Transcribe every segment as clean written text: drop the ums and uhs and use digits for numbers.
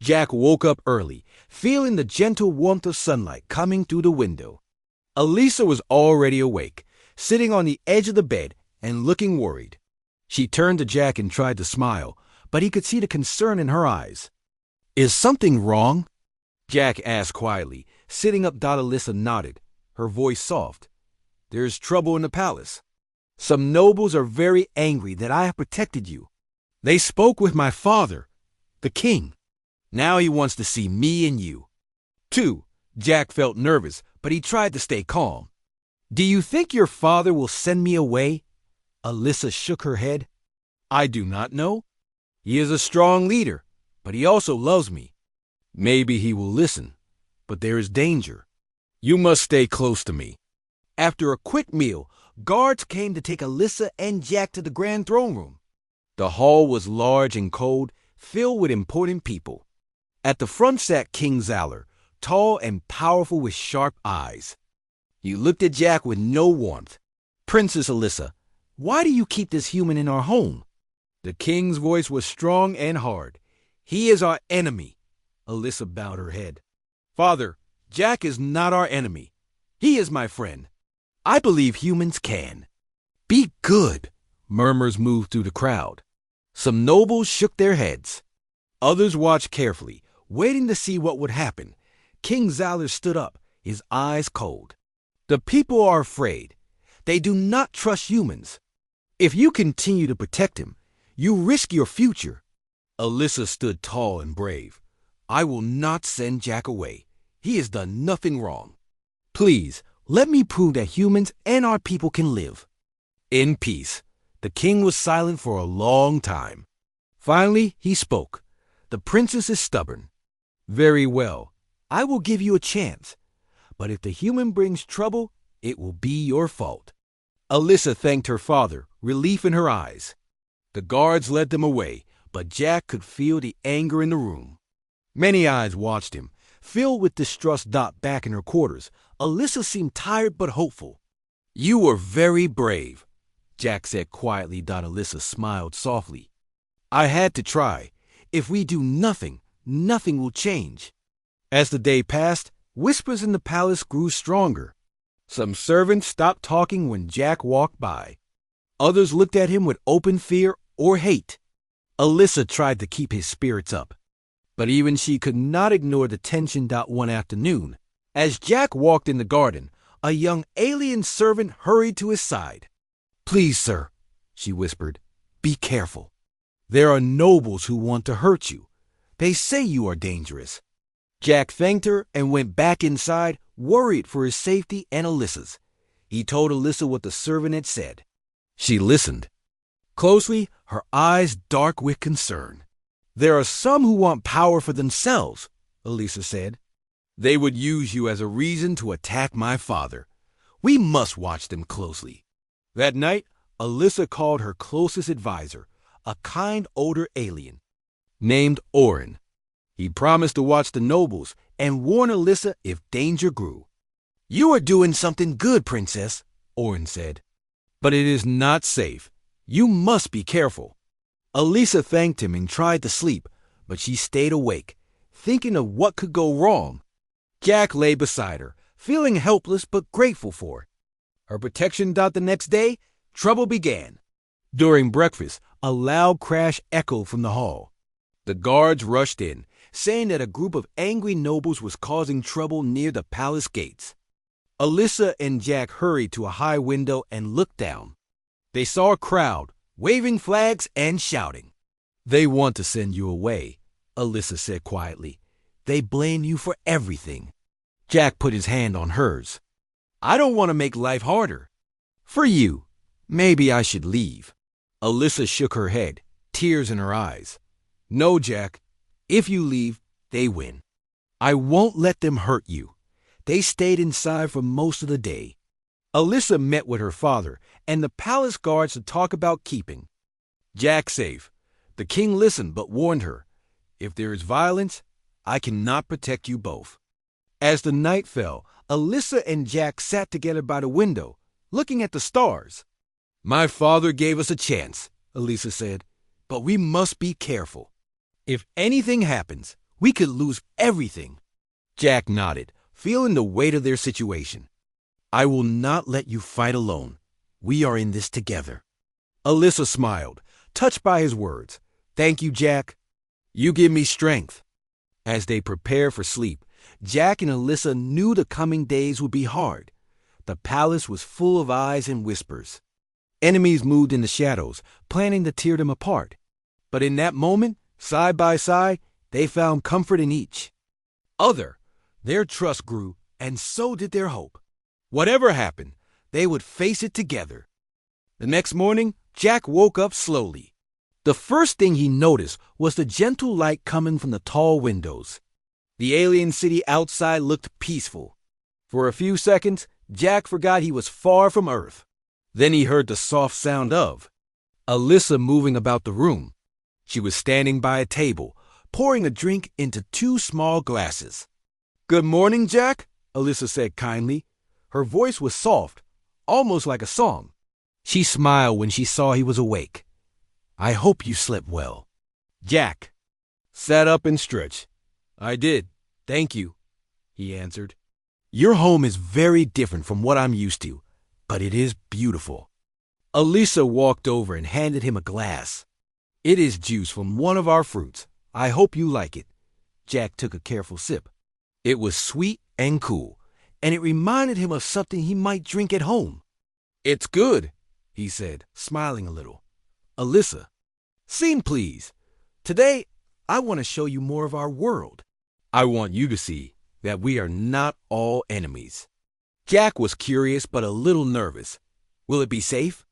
Jack woke up early, feeling the gentle warmth of sunlight coming through the window. Elisa was already awake, sitting on the edge of the bed and looking worried. She turned to Jack and tried to smile, but he could see the concern in her eyes. "Is something wrong?" Jack asked quietly. Sitting up, Elisa nodded, her voice soft. "There's trouble in the palace. Some nobles are very angry that I have protected you. They spoke with my father, the king. Now he wants to see me and you." Too, Jack felt nervous, but he tried to stay calm. "Do you think your father will send me away?" Elisa shook her head. "I do not know. He is a strong leader, but he also loves me. Maybe he will listen, but there is danger. You must stay close to me." After a quick meal, guards came to take Elisa and Jack to the grand throne room. The hall was large and cold, filled with important people. At the front sat King Zalor, tall and powerful with sharp eyes. He looked at Jack with no warmth. "Princess Elisa, why do you keep this human in our home?" The king's voice was strong and hard. "He is our enemy." Elisa bowed her head. "Father, Jack is not our enemy. He is my friend. I believe humans can." "Be good," murmurs moved through the crowd. Some nobles shook their heads. Others watched carefully, waiting to see what would happen. King Zalor stood up, his eyes cold. "The people are afraid. They do not trust humans. If you continue to protect him, you risk your future." Elisa stood tall and brave. "I will not send Jack away. He has done nothing wrong. Please, let me prove that humans and our people can live." In peace, the king was silent for a long time. Finally, he spoke. "The princess is stubborn. Very well, I will give you a chance. But if the human brings trouble, it will be your fault." Elisa thanked her father, relief in her eyes. The guards led them away, but Jack could feel the anger in the room. Many eyes watched him. Filled with distrust, back in her quarters, Elisa seemed tired but hopeful. "You were very brave," Jack said quietly. Elisa smiled softly. "I had to try. If we do nothing, nothing will change." As the day passed, whispers in the palace grew stronger. Some servants stopped talking when Jack walked by. Others looked at him with open fear or hate. Elisa tried to keep his spirits up, but even she could not ignore the tension. One afternoon, as Jack walked in the garden, a young alien servant hurried to his side. "Please, sir," she whispered, "be careful. There are nobles who want to hurt you. They say you are dangerous." Jack thanked her and went back inside, worried for his safety and Elisa's. He told Elisa what the servant had said. She listened closely, her eyes dark with concern. "There are some who want power for themselves," Elisa said. "They would use you as a reason to attack my father. We must watch them closely." That night, Elisa called her closest advisor, a kind older alien named Orin. He promised to watch the nobles and warn Elisa if danger grew. "You are doing something good, princess," Orin said. "But it is not safe. You must be careful." Elisa thanked him and tried to sleep, but she stayed awake, thinking of what could go wrong. Jack lay beside her, feeling helpless but grateful for it. Her protection. The next day, trouble began. During breakfast, a loud crash echoed from the hall. The guards rushed in, saying that a group of angry nobles was causing trouble near the palace gates. Elisa and Jack hurried to a high window and looked down. They saw a crowd, waving flags and shouting. "They want to send you away," Elisa said quietly. "They blame you for everything." Jack put his hand on hers. "I don't want to make life harder. For you, maybe I should leave." Elisa shook her head, tears in her eyes. "No, Jack. If you leave, they win. I won't let them hurt you." They stayed inside for most of the day. Elisa met with her father and the palace guards to talk about keeping Jack safe. The king listened but warned her, "If there is violence, I cannot protect you both." As the night fell, Elisa and Jack sat together by the window, looking at the stars. "My father gave us a chance," Elisa said, "but we must be careful. If anything happens, We could lose everything. Jack nodded, feeling the weight of their situation. I will not let you fight alone. We are in this together. Alyssa smiled, touched by his words. Thank you, Jack. You give me strength. As they prepared for sleep, Jack and Alyssa knew the coming days would be hard. The palace was full of eyes and whispers. Enemies moved in the shadows, planning to tear them apart. But in that moment, side by side, they found comfort in each other. Their trust grew, and so did their hope. Whatever happened, they would face it together. The next morning, Jack woke up slowly. The first thing he noticed was the gentle light coming from the tall windows. The alien city outside looked peaceful. For a few seconds, Jack forgot he was far from Earth. Then he heard the soft sound of Alyssa moving about the room. She was standing by a table, pouring a drink into 2 small glasses. Good morning, Jack, Alyssa said kindly. Her voice was soft, almost like a song. She smiled when she saw he was awake. I hope you slept well. Jack sat up and stretched. I did, thank you, he answered. Your home is very different from what I'm used to, but it is beautiful. Alyssa walked over and handed him a glass. It is juice from one of our fruits. I hope you like it. Jack took a careful sip. It was sweet and cool, and it reminded him of something he might drink at home. It's good, he said, smiling a little. Alyssa, scene please. Today, I want to show you more of our world. I want you to see that we are not all enemies. Jack was curious but a little nervous. Will it be safe?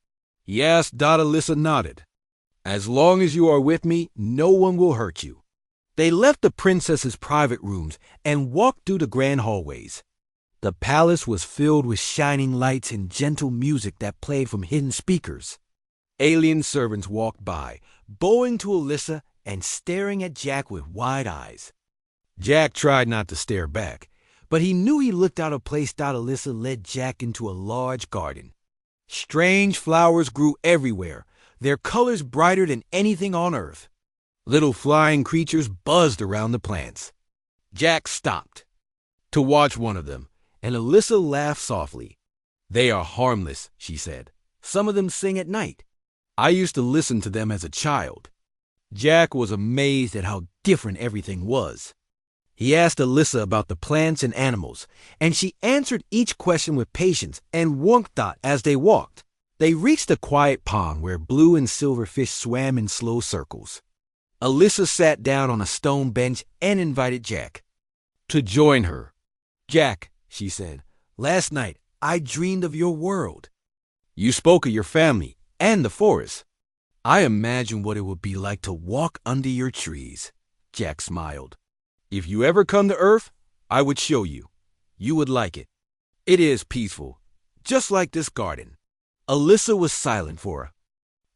He asked. Alyssa nodded. As long as you are with me, no one will hurt you. They left the princess's private rooms and walked through the grand hallways. The palace was filled with shining lights and gentle music that played from hidden speakers. Alien servants walked by, bowing to Alyssa and staring at Jack with wide eyes. Jack tried not to stare back, but he knew he looked out of place. Alyssa led Jack into a large garden. Strange flowers grew everywhere, their colors brighter than anything on Earth. Little flying creatures buzzed around the plants. Jack stopped to watch one of them, and Alyssa laughed softly. They are harmless, she said. Some of them sing at night. I used to listen to them as a child. Jack was amazed at how different everything was. He asked Alyssa about the plants and animals, and she answered each question with patience and warmth. As they walked, they reached a quiet pond where blue and silver fish swam in slow circles. Alyssa sat down on a stone bench and invited Jack to join her. Jack, she said, last night I dreamed of your world. You spoke of your family and the forest. I imagine what it would be like to walk under your trees. Jack smiled. If you ever come to Earth, I would show you. You would like it. It is peaceful, just like this garden. Alyssa was silent for a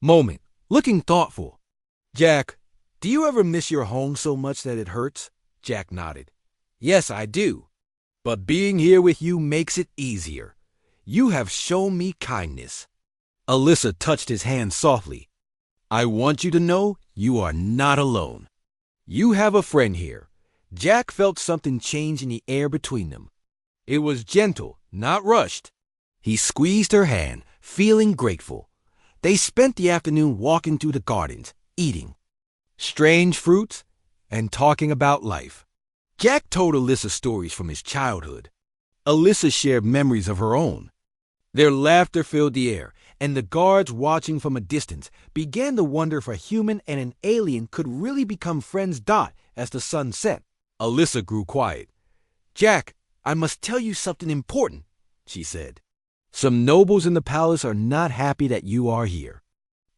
moment, looking thoughtful. Jack, do you ever miss your home so much that it hurts? Jack nodded. Yes, I do. But being here with you makes it easier. You have shown me kindness. Alyssa touched his hand softly. I want you to know you are not alone. You have a friend here. Jack felt something change in the air between them. It was gentle, not rushed. He squeezed her hand, feeling grateful. They spent the afternoon walking through the gardens, eating strange fruits and talking about life. Jack told Alyssa stories from his childhood. Alyssa shared memories of her own. Their laughter filled the air, and the guards watching from a distance began to wonder if a human and an alien could really become friends. As the sun set, Alyssa grew quiet. Jack, I must tell you something important, she said. Some nobles in the palace are not happy that you are here.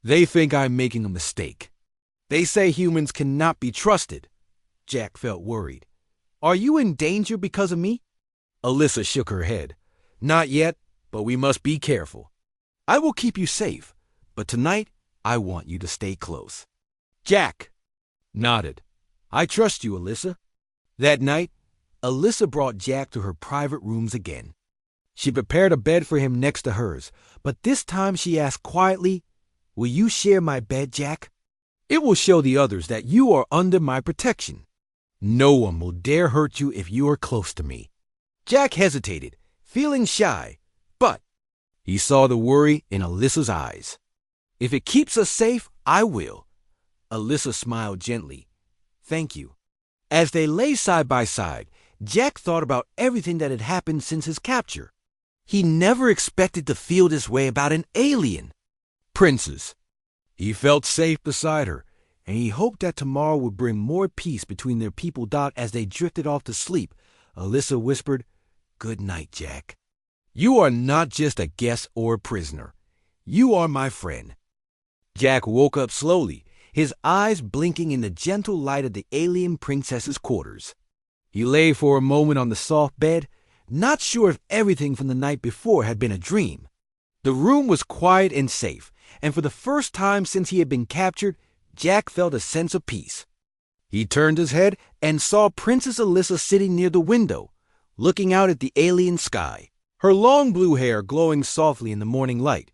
They think I'm making a mistake. They say humans cannot be trusted. Jack felt worried. Are you in danger because of me? Alyssa shook her head. Not yet, but we must be careful. I will keep you safe, but tonight I want you to stay close. Jack nodded. I trust you, Alyssa. That night, Alyssa brought Jack to her private rooms again. She prepared a bed for him next to hers, but this time she asked quietly, Will you share my bed, Jack? It will show the others that you are under my protection. No one will dare hurt you if you are close to me. Jack hesitated, feeling shy, but he saw the worry in Alyssa's eyes. If it keeps us safe, I will. Alyssa smiled gently. Thank you. As they lay side by side, Jack thought about everything that had happened since his capture. He never expected to feel this way about an alien. Princess. He felt safe beside her, and he hoped that tomorrow would bring more peace between their people. As they drifted off to sleep, Alyssa whispered, "Good night, Jack. You are not just a guest or a prisoner. You are my friend." Jack woke up slowly, his eyes blinking in the gentle light of the alien princess's quarters. He lay for a moment on the soft bed, not sure if everything from the night before had been a dream. The room was quiet and safe, and for the first time since he had been captured, Jack felt a sense of peace. He turned his head and saw Princess Alyssa sitting near the window, looking out at the alien sky, her long blue hair glowing softly in the morning light.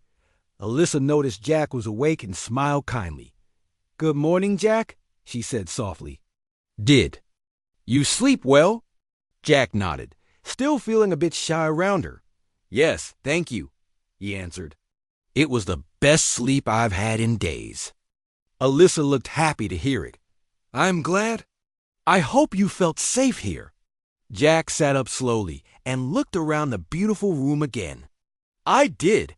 Alyssa noticed Jack was awake and smiled kindly. "Good morning, Jack," she said softly. "Did you sleep well?" Jack nodded, still feeling a bit shy around her. "Yes, thank you," he answered. "It was the best sleep I've had in days." Alyssa looked happy to hear it. "I'm glad. I hope you felt safe here." Jack sat up slowly and looked around the beautiful room again. "I did.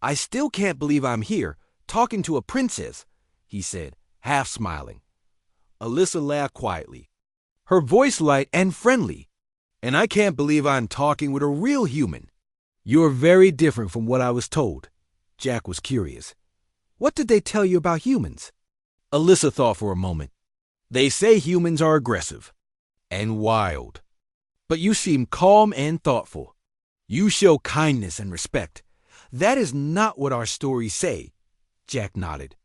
I still can't believe I'm here, talking to a princess," he said, half smiling. Alyssa laughed quietly, her voice light and friendly. "And I can't believe I'm talking with a real human." "You're very different from what I was told." Jack was curious. "What did they tell you about humans?" Alyssa thought for a moment. "They say humans are aggressive and wild. But you seem calm and thoughtful. You show kindness and respect. That is not what our stories say." Jack nodded.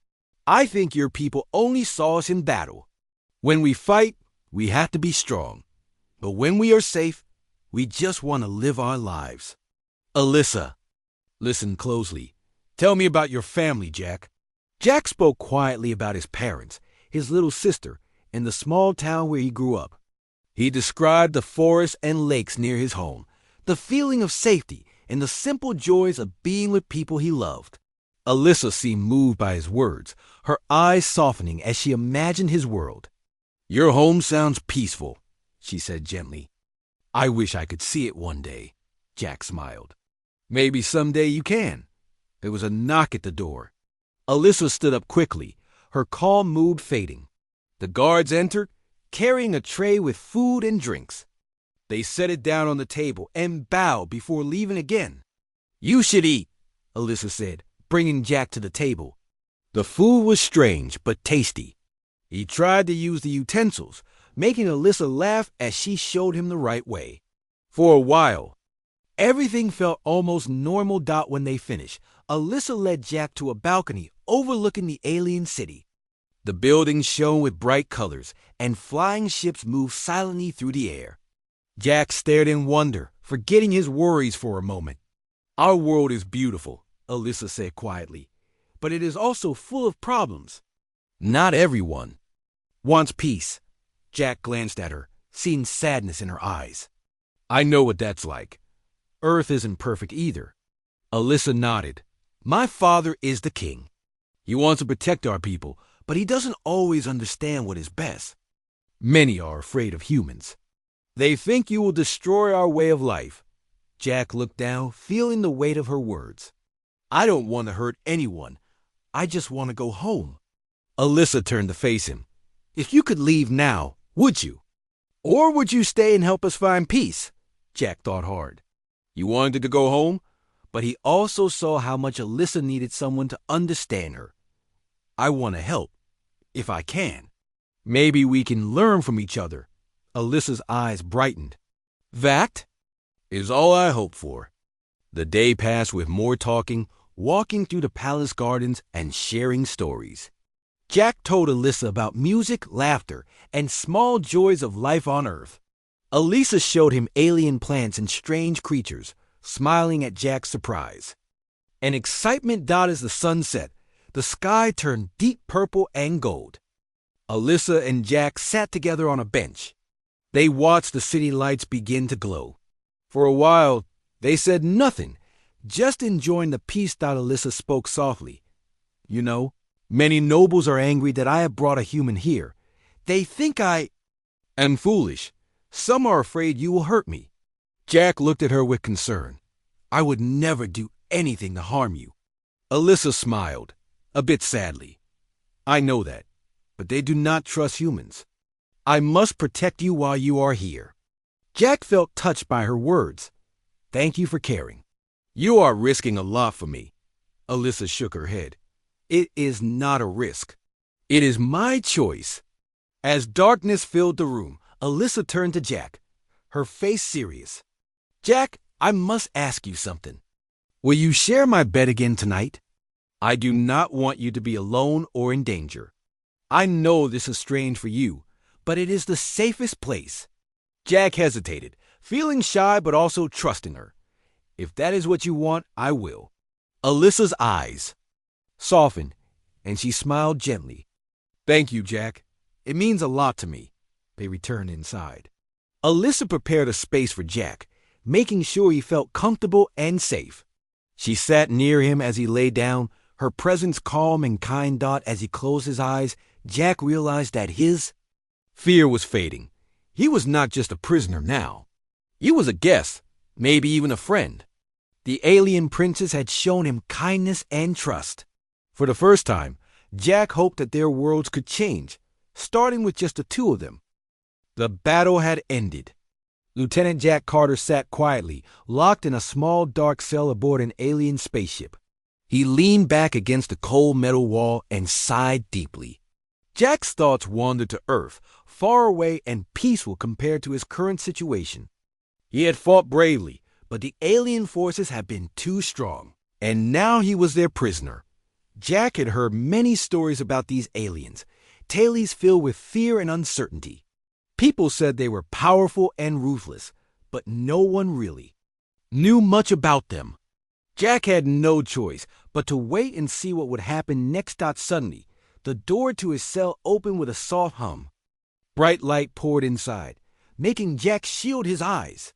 "I think your people only saw us in battle. When we fight, we have to be strong. But when we are safe, we just want to live our lives." "Alyssa, listen closely. Tell me about your family, Jack." Jack spoke quietly about his parents, his little sister, and the small town where he grew up. He described the forests and lakes near his home, the feeling of safety, and the simple joys of being with people he loved. Alyssa seemed moved by his words, her eyes softening as she imagined his world. "Your home sounds peaceful," she said gently. "I wish I could see it one day," Jack smiled. "Maybe someday you can." There was a knock at the door. Alyssa stood up quickly, her calm mood fading. The guards entered, carrying a tray with food and drinks. They set it down on the table and bowed before leaving again. "You should eat," Alyssa said, bringing Jack to the table. The food was strange but tasty. He tried to use the utensils, making Alyssa laugh as she showed him the right way. For a while, everything felt almost normal. When they finished, Alyssa led Jack to a balcony overlooking the alien city. The buildings shone with bright colors, and flying ships moved silently through the air. Jack stared in wonder, forgetting his worries for a moment. "Our world is beautiful," Alyssa said quietly, "but it is also full of problems. Not everyone wants peace." Jack glanced at her, seeing sadness in her eyes. "I know what that's like. Earth isn't perfect either." Alyssa nodded. "My father is the king. He wants to protect our people, but he doesn't always understand what is best. Many are afraid of humans. They think you will destroy our way of life." Jack looked down, feeling the weight of her words. "I don't want to hurt anyone. I just want to go home." Alyssa turned to face him. "If you could leave now, would you? Or would you stay and help us find peace?" Jack thought hard. He wanted to go home, but he also saw how much Alyssa needed someone to understand her. "I want to help, if I can. Maybe we can learn from each other." Alyssa's eyes brightened. "That is all I hope for." The day passed with more talking, walking through the palace gardens, and sharing stories. Jack told Alyssa about music, laughter, and small joys of life on Earth. Alyssa showed him alien plants and strange creatures, smiling at Jack's surprise. And excitement as the sun set, the sky turned deep purple and gold. Alyssa and Jack sat together on a bench. They watched the city lights begin to glow. For a while, they said nothing, just enjoying the peace. Alyssa spoke softly. You know, many nobles are angry that I have brought a human here. They think I am foolish. Some are afraid you will hurt me. Jack looked at her with concern. I would never do anything to harm you. Alyssa smiled, a bit sadly. I know that, but they do not trust humans. I must protect you while you are here. Jack felt touched by her words. Thank you for caring. You are risking a lot for me. Alyssa shook her head. It is not a risk. It is my choice. As darkness filled the room, Alyssa turned to Jack, her face serious. Jack, I must ask you something. Will you share my bed again tonight? I do not want you to be alone or in danger. I know this is strange for you, but it is the safest place. Jack hesitated, feeling shy but also trusting her. If that is what you want, I will. Alyssa's eyes softened, and she smiled gently. Thank you, Jack. It means a lot to me. They returned inside. Alyssa prepared a space for Jack, making sure he felt comfortable and safe. She sat near him as he lay down, her presence calm and kind. As he closed his eyes, Jack realized that his fear was fading. He was not just a prisoner now. He was a guest, maybe even a friend. The alien princess had shown him kindness and trust. For the first time, Jack hoped that their worlds could change, starting with just the two of them. The battle had ended. Lieutenant Jack Carter sat quietly, locked in a small dark cell aboard an alien spaceship. He leaned back against the cold metal wall and sighed deeply. Jack's thoughts wandered to Earth, far away and peaceful compared to his current situation. He had fought bravely, but the alien forces had been too strong, and now he was their prisoner. Jack had heard many stories about these aliens, tales filled with fear and uncertainty. People said they were powerful and ruthless, but no one really knew much about them. Jack had no choice but to wait and see what would happen next. Suddenly, the door to his cell opened with a soft hum. Bright light poured inside, making Jack shield his eyes.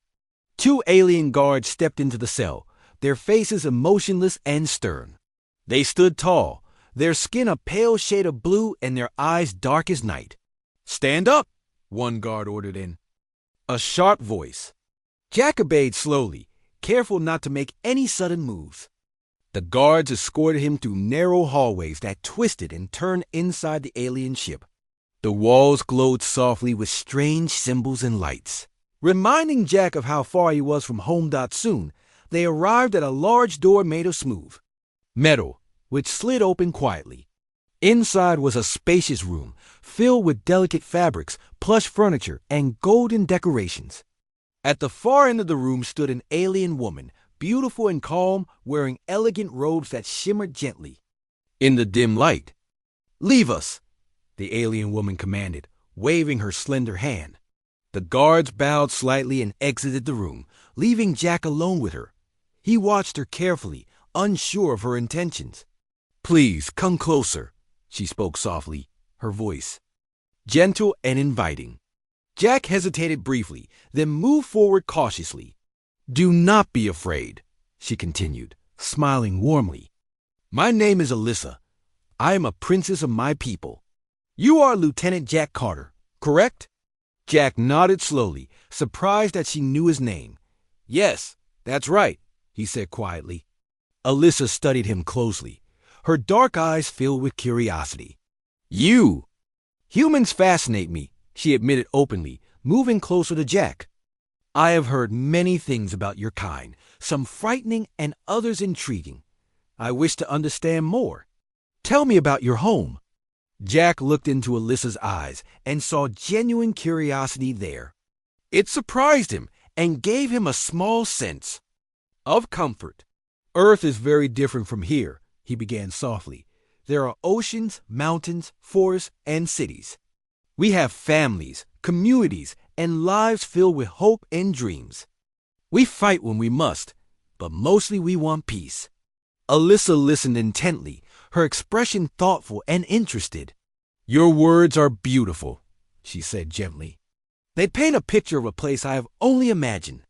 Two alien guards stepped into the cell, their faces emotionless and stern. They stood tall, their skin a pale shade of blue and their eyes dark as night. Stand up, one guard ordered in a sharp voice. Jack obeyed slowly, careful not to make any sudden moves. The guards escorted him through narrow hallways that twisted and turned inside the alien ship. The walls glowed softly with strange symbols and lights, reminding Jack of how far he was from home. Soon, they arrived at a large door made of smooth metal, which slid open quietly. Inside was a spacious room, filled with delicate fabrics, plush furniture, and golden decorations. At the far end of the room stood an alien woman, beautiful and calm, wearing elegant robes that shimmered gently in the dim light. Leave us, the alien woman commanded, waving her slender hand. The guards bowed slightly and exited the room, leaving Jack alone with her. He watched her carefully, unsure of her intentions. Please, come closer, she spoke softly, her voice gentle and inviting. Jack hesitated briefly, then moved forward cautiously. Do not be afraid, she continued, smiling warmly. My name is Alyssa. I am a princess of my people. You are Lieutenant Jack Carter, correct? Jack nodded slowly, surprised that she knew his name. Yes, that's right, he said quietly. Alyssa studied him closely, her dark eyes filled with curiosity. You! Humans fascinate me, she admitted openly, moving closer to Jack. I have heard many things about your kind, some frightening and others intriguing. I wish to understand more. Tell me about your home. Jack looked into Alyssa's eyes and saw genuine curiosity there. It surprised him and gave him a small sense of comfort. Earth is very different from here, he began softly. There are oceans, mountains, forests, and cities. We have families, communities, and lives filled with hope and dreams. We fight when we must, but mostly we want peace. Alyssa listened intently, her expression thoughtful and interested. Your words are beautiful, she said gently. They paint a picture of a place I have only imagined.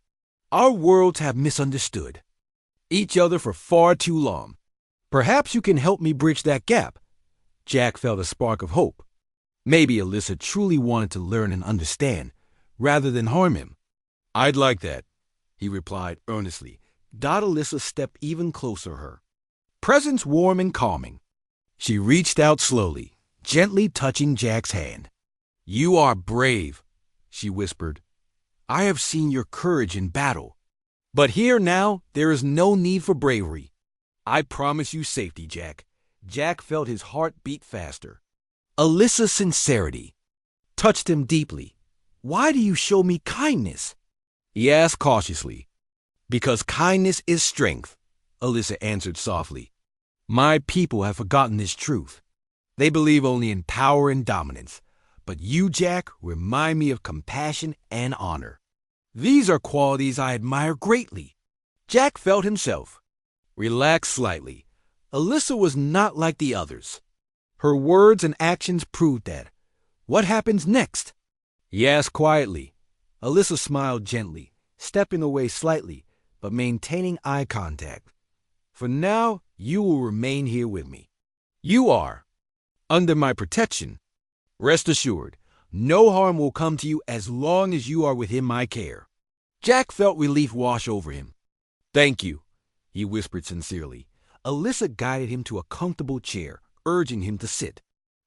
Our worlds have misunderstood each other for far too long. Perhaps you can help me bridge that gap. Jack felt a spark of hope. Maybe Alyssa truly wanted to learn and understand, rather than harm him. I'd like that, he replied earnestly. Alyssa stepped even closer to her, presence warm and calming. She reached out slowly, gently touching Jack's hand. You are brave, she whispered. I have seen your courage in battle. But here now, there is no need for bravery. I promise you safety, Jack. Jack felt his heart beat faster. Alyssa's sincerity touched him deeply. Why do you show me kindness? He asked cautiously. Because kindness is strength, Alyssa answered softly. My people have forgotten this truth. They believe only in power and dominance. But you, Jack, remind me of compassion and honor. These are qualities I admire greatly. Jack felt himself relax slightly. Alyssa was not like the others. Her words and actions proved that. What happens next? He asked quietly. Alyssa smiled gently, stepping away slightly, but maintaining eye contact. For now, you will remain here with me. You are under my protection. Rest assured, no harm will come to you as long as you are within my care. Jack felt relief wash over him. Thank you, he whispered sincerely. Alyssa guided him to a comfortable chair, urging him to sit.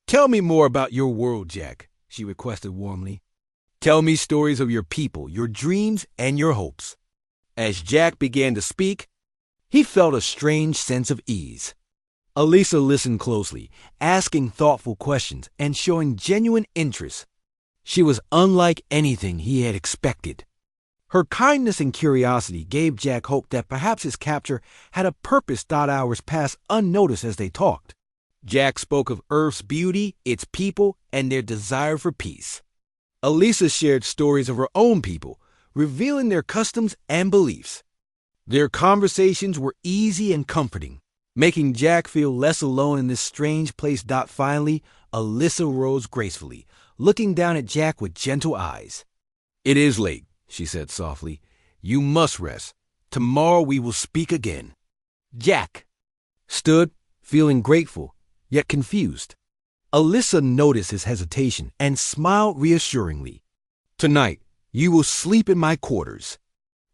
Tell me more about your world, Jack, she requested warmly. Tell me stories of your people, your dreams, and your hopes. As Jack began to speak, he felt a strange sense of ease. Alyssa listened closely, asking thoughtful questions and showing genuine interest. She was unlike anything he had expected. Her kindness and curiosity gave Jack hope that perhaps his capture had a purpose. Hours passed unnoticed as they talked. Jack spoke of Earth's beauty, its people, and their desire for peace. Alyssa shared stories of her own people, revealing their customs and beliefs. Their conversations were easy and comforting, making Jack feel less alone in this strange place. Finally, Alyssa rose gracefully, looking down at Jack with gentle eyes. It is late, she said softly. You must rest. Tomorrow we will speak again. Jack stood, feeling grateful, yet confused. Alyssa noticed his hesitation and smiled reassuringly. Tonight, you will sleep in my quarters.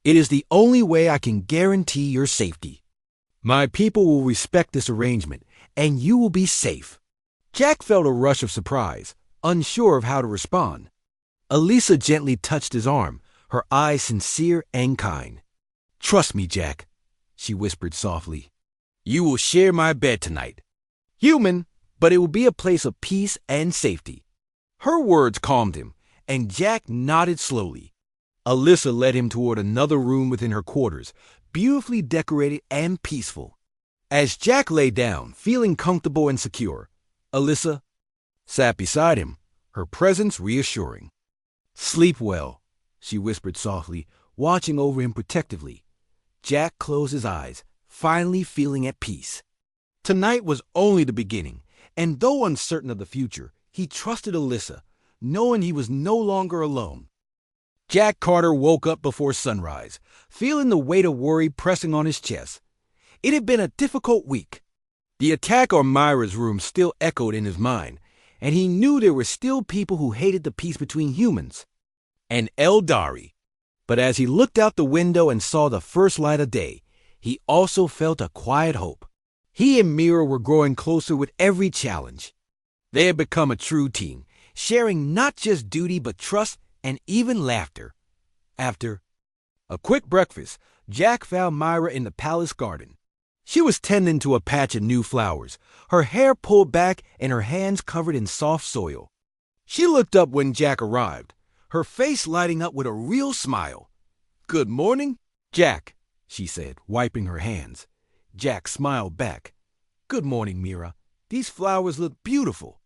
It is the only way I can guarantee your safety. My people will respect this arrangement, and you will be safe. Jack felt a rush of surprise, unsure of how to respond. Alyssa gently touched his arm, her eyes sincere and kind. Trust me, Jack, she whispered softly. You will share my bed tonight. Human, but it will be a place of peace and safety. Her words calmed him, and Jack nodded slowly. Alyssa led him toward another room within her quarters, beautifully decorated and peaceful. As Jack lay down, feeling comfortable and secure, Alyssa sat beside him, her presence reassuring. Sleep well, she whispered softly, watching over him protectively. Jack closed his eyes, finally feeling at peace. Tonight was only the beginning, and though uncertain of the future, he trusted Alyssa, knowing he was no longer alone. Jack Carter woke up before sunrise, feeling the weight of worry pressing on his chest. It had been a difficult week. The attack on Myra's room still echoed in his mind, and he knew there were still people who hated the peace between humans and Eldari. But as he looked out the window and saw the first light of day, he also felt a quiet hope. He and Mira were growing closer with every challenge. They had become a true team, sharing not just duty but trust and even laughter. After a quick breakfast, Jack found Myra in the palace garden. She was tending to a patch of new flowers, her hair pulled back and her hands covered in soft soil. She looked up when Jack arrived, her face lighting up with a real smile. Good morning, Jack, she said, wiping her hands. Jack smiled back. Good morning, Mira. These flowers look beautiful.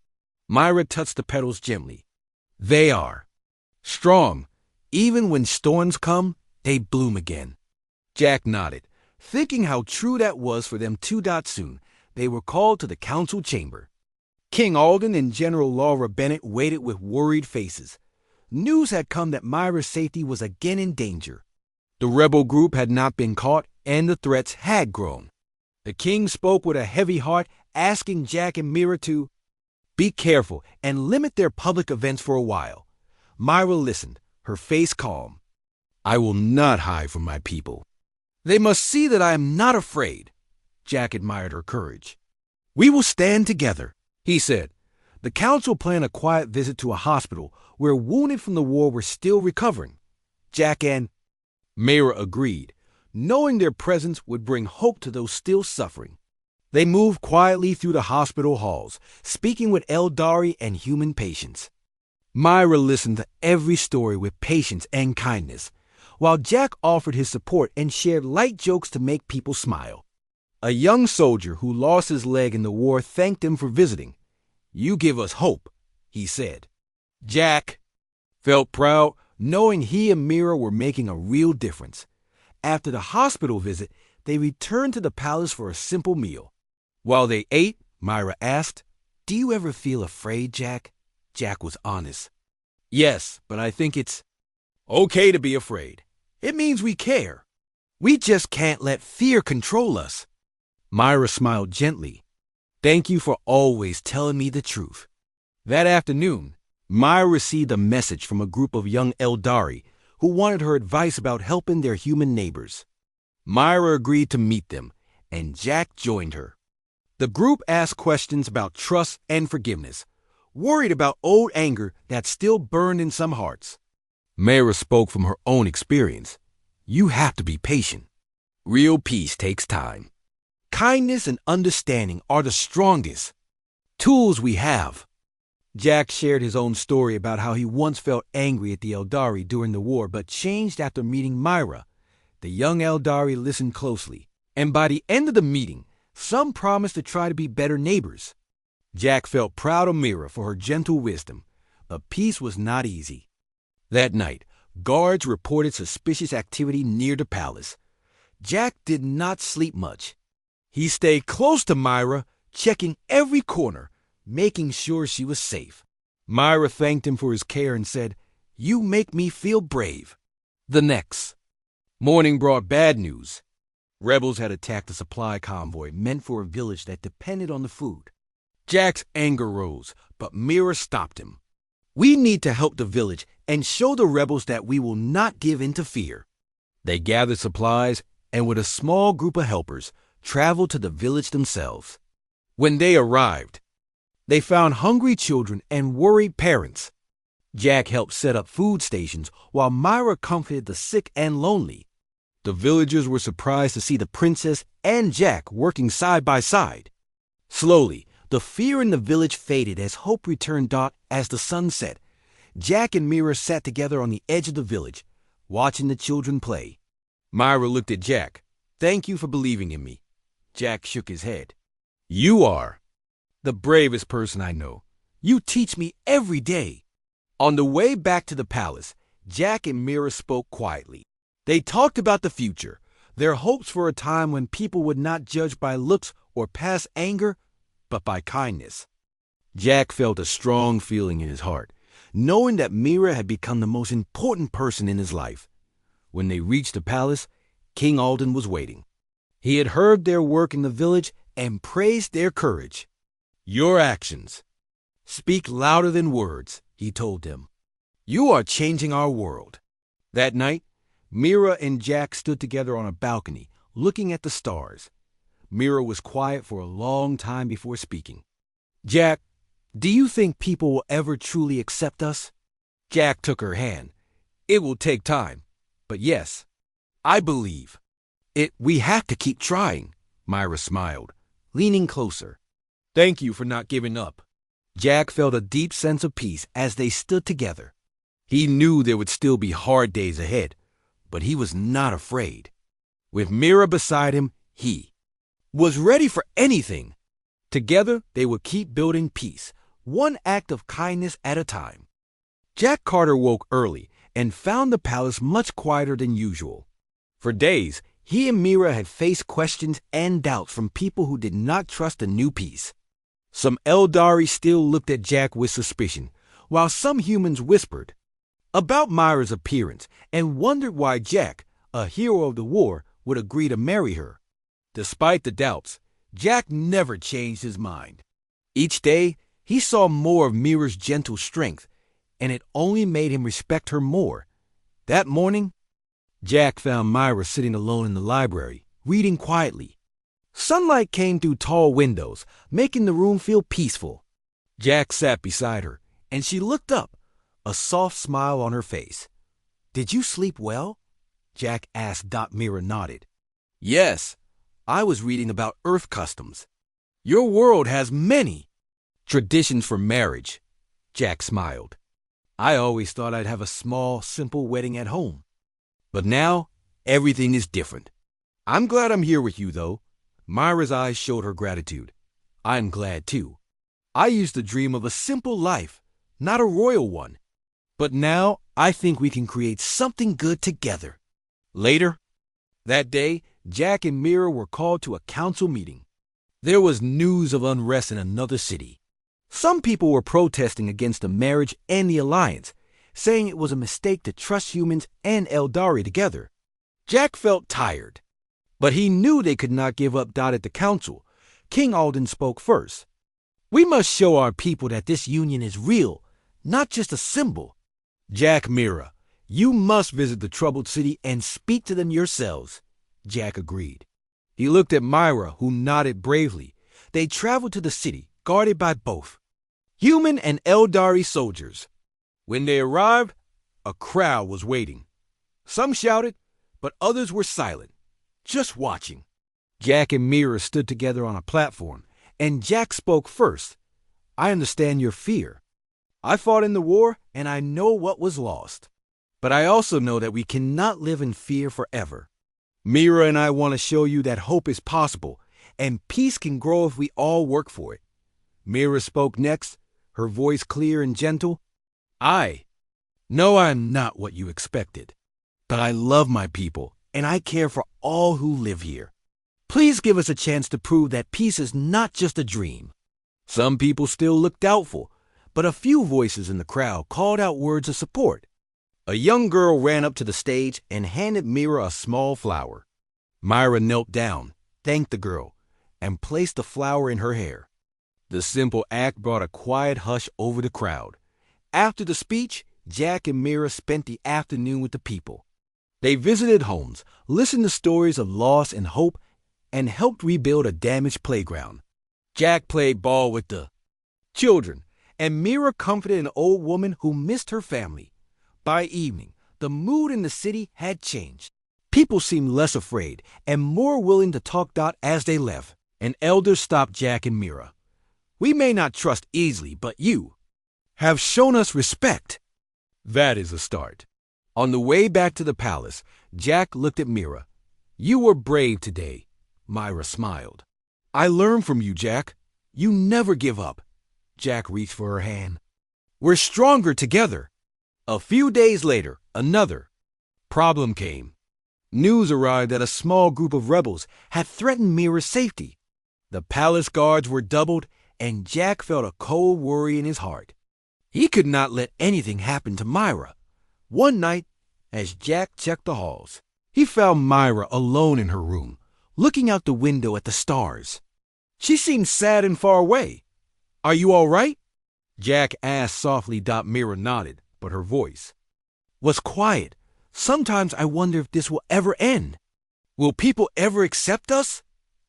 Myra touched the petals gently. They are strong. Even when storms come, they bloom again. Jack nodded, thinking how true that was for them too. Soon, they were called to the council chamber. King Alden and General Laura Bennett waited with worried faces. news had come that Myra's safety was again in danger. The rebel group had not been caught, and the threats had grown. The king spoke with a heavy heart, asking Jack and Mira to be careful and limit their public events for a while. Myra listened, her face calm. I will not hide from my people. They must see that I am not afraid. Jack admired her courage. We will stand together, he said. The council planned a quiet visit to a hospital where wounded from the war were still recovering. Jack and Myra agreed, knowing their presence would bring hope to those still suffering. They moved quietly through the hospital halls, speaking with Eldari and human patients. Myra listened to every story with patience and kindness, while Jack offered his support and shared light jokes to make people smile. A young soldier who lost his leg in the war thanked him for visiting. You give us hope, he said. Jack felt proud, knowing he and Mira were making a real difference. After the hospital visit, they returned to the palace for a simple meal. While they ate, Myra asked, Do you ever feel afraid, Jack? Jack was honest. Yes, but I think it's okay to be afraid. It means we care. We just can't let fear control us. Myra smiled gently. Thank you for always telling me the truth. That afternoon, Myra received a message from a group of young Eldari who wanted her advice about helping their human neighbors. Myra agreed to meet them, and Jack joined her. The group asked questions about trust and forgiveness, worried about old anger that still burned in some hearts. Myra spoke from her own experience. You have to be patient. Real peace takes time. Kindness and understanding are the strongest tools we have. Jack shared his own story about how he once felt angry at the Eldari during the war but changed after meeting Myra. The young Eldari listened closely, and by the end of the meeting, some promised to try to be better neighbors. Jack felt proud of Myra for her gentle wisdom, but peace was not easy. That night, guards reported suspicious activity near the palace. Jack did not sleep much. He stayed close to Myra, checking every corner, making sure she was safe. Myra thanked him for his care and said, You make me feel brave. The next morning brought bad news. Rebels had attacked a supply convoy meant for a village that depended on the food. Jack's anger rose, but Myra stopped him. We need to help the village and show the rebels that we will not give in to fear. They gathered supplies and with a small group of helpers, traveled to the village themselves. When they arrived, they found hungry children and worried parents. Jack helped set up food stations while Myra comforted the sick and lonely. The villagers were surprised to see the princess and Jack working side by side. Slowly, the fear in the village faded as hope returned as the sun set. Jack and Myra sat together on the edge of the village, watching the children play. Myra looked at Jack. Thank you for believing in me. Jack shook his head. You are the bravest person I know. You teach me every day. On the way back to the palace, Jack and Myra spoke quietly. They talked about the future, their hopes for a time when people would not judge by looks or past anger, but by kindness. Jack felt a strong feeling in his heart, knowing that Myra had become the most important person in his life. When they reached the palace, King Alden was waiting. He had heard their work in the village and praised their courage. Your actions speak louder than words, he told them. You are changing our world. That night, Myra and Jack stood together on a balcony, looking at the stars. Myra was quiet for a long time before speaking. Jack, do you think people will ever truly accept us? Jack took her hand. It will take time, but yes, I believe. We have to keep trying, Myra smiled, leaning closer. Thank you for not giving up. Jack felt a deep sense of peace as they stood together. He knew there would still be hard days ahead, but he was not afraid. With Myra beside him, he was ready for anything. Together, they would keep building peace, one act of kindness at a time. Jack Carter woke early and found the palace much quieter than usual. For days, he and Myra had faced questions and doubts from people who did not trust the new peace. Some Eldari still looked at Jack with suspicion, while some humans whispered, about Myra's appearance and wondered why Jack, a hero of the war, would agree to marry her. Despite the doubts, Jack never changed his mind. Each day, he saw more of Mira's gentle strength, and it only made him respect her more. That morning, Jack found Myra sitting alone in the library, reading quietly. Sunlight came through tall windows, making the room feel peaceful. Jack sat beside her, and she looked up, a soft smile on her face. "Did you sleep well?" Jack asked. Mira nodded. "Yes, I was reading about Earth customs. Your world has many traditions for marriage." Jack smiled. "I always thought I'd have a small, simple wedding at home. But now, everything is different. I'm glad I'm here with you, though." Myra's eyes showed her gratitude. "I'm glad, too. I used to dream of a simple life, not a royal one. But now, I think we can create something good together." Later that day, Jack and Mira were called to a council meeting. There was news of unrest in another city. Some people were protesting against the marriage and the alliance, saying it was a mistake to trust humans and Eldari together. Jack felt tired, but he knew they could not give up. At the council, King Alden spoke first. "We must show our people that this union is real, not just a symbol. Jack, Mira, you must visit the troubled city and speak to them yourselves." Jack agreed. He looked at Myra, who nodded bravely. They traveled to the city, guarded by both human and Eldari soldiers. When they arrived, a crowd was waiting. Some shouted, but others were silent, just watching. Jack and Mira stood together on a platform, and Jack spoke first. "I understand your fear. I fought in the war, and I know what was lost. But I also know that we cannot live in fear forever. Mira and I want to show you that hope is possible, and peace can grow if we all work for it." Mira spoke next, her voice clear and gentle. "I know I'm not what you expected, but I love my people, and I care for all who live here. Please give us a chance to prove that peace is not just a dream." Some people still looked doubtful, but a few voices in the crowd called out words of support. A young girl ran up to the stage and handed Mira a small flower. Myra knelt down, thanked the girl, and placed the flower in her hair. The simple act brought a quiet hush over the crowd. After the speech, Jack and Mira spent the afternoon with the people. They visited homes, listened to stories of loss and hope, and helped rebuild a damaged playground. Jack played ball with the children, and Mira comforted an old woman who missed her family. By evening, the mood in the city had changed. People seemed less afraid and more willing to talk. As they left, an elder stopped Jack and Mira. "We may not trust easily, but you have shown us respect. That is a start." On the way back to the palace, Jack looked at Mira. "You were brave today." Myra smiled. "I learned from you, Jack. You never give up." Jack reached for her hand. "We're stronger together." A few days later, another problem came. News arrived that a small group of rebels had threatened Mira's safety. The palace guards were doubled, and Jack felt a cold worry in his heart. He could not let anything happen to Myra. One night, as Jack checked the halls, he found Myra alone in her room, looking out the window at the stars. She seemed sad and far away. "Are you all right?" Jack asked softly. Mira nodded, but her voice was quiet. "Sometimes I wonder if this will ever end. Will people ever accept us?"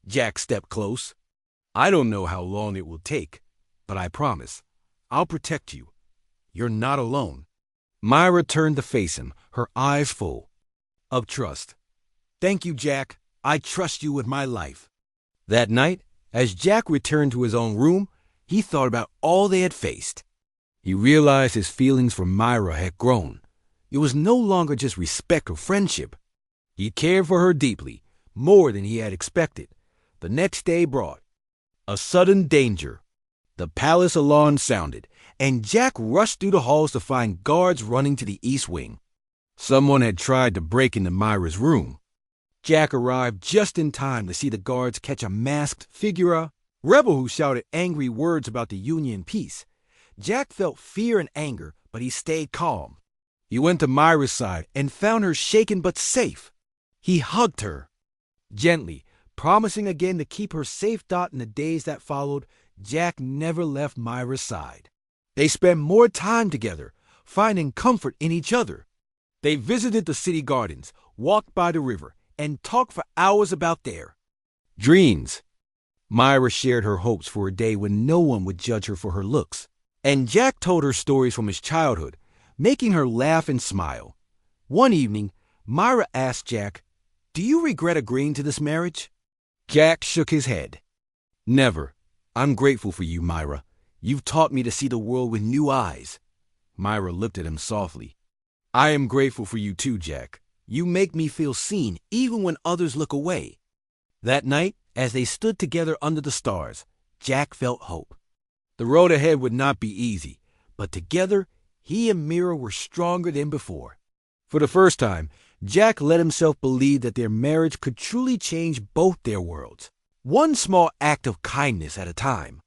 Jack stepped close. "I don't know how long it will take, but I promise I'll protect you. You're not alone." Myra turned to face him, her eyes full of trust. "Thank you, Jack. I trust you with my life." That night, as Jack returned to his own room, he thought about all they had faced. He realized his feelings for Myra had grown. It was no longer just respect or friendship. He cared for her deeply, more than he had expected. The next day brought a sudden danger. The palace alarm sounded, and Jack rushed through the halls to find guards running to the east wing. Someone had tried to break into Myra's room. Jack arrived just in time to see the guards catch a masked figure, a rebel who shouted angry words about the Union peace. Jack felt fear and anger, but he stayed calm. He went to Myra's side and found her shaken but safe. He hugged her gently, promising again to keep her safe. In the days that followed, Jack never left Myra's side. They spent more time together, finding comfort in each other. They visited the city gardens, walked by the river, and talked for hours about their dreams. Myra shared her hopes for a day when no one would judge her for her looks, and Jack told her stories from his childhood, making her laugh and smile. One evening, Myra asked Jack, "Do you regret agreeing to this marriage?" Jack shook his head. "Never. I'm grateful for you, Myra. You've taught me to see the world with new eyes." Myra looked at him softly. "I am grateful for you too, Jack. You make me feel seen even when others look away." That night, as they stood together under the stars, Jack felt hope. The road ahead would not be easy, but together, he and Myra were stronger than before. For the first time, Jack let himself believe that their marriage could truly change both their worlds, one small act of kindness at a time.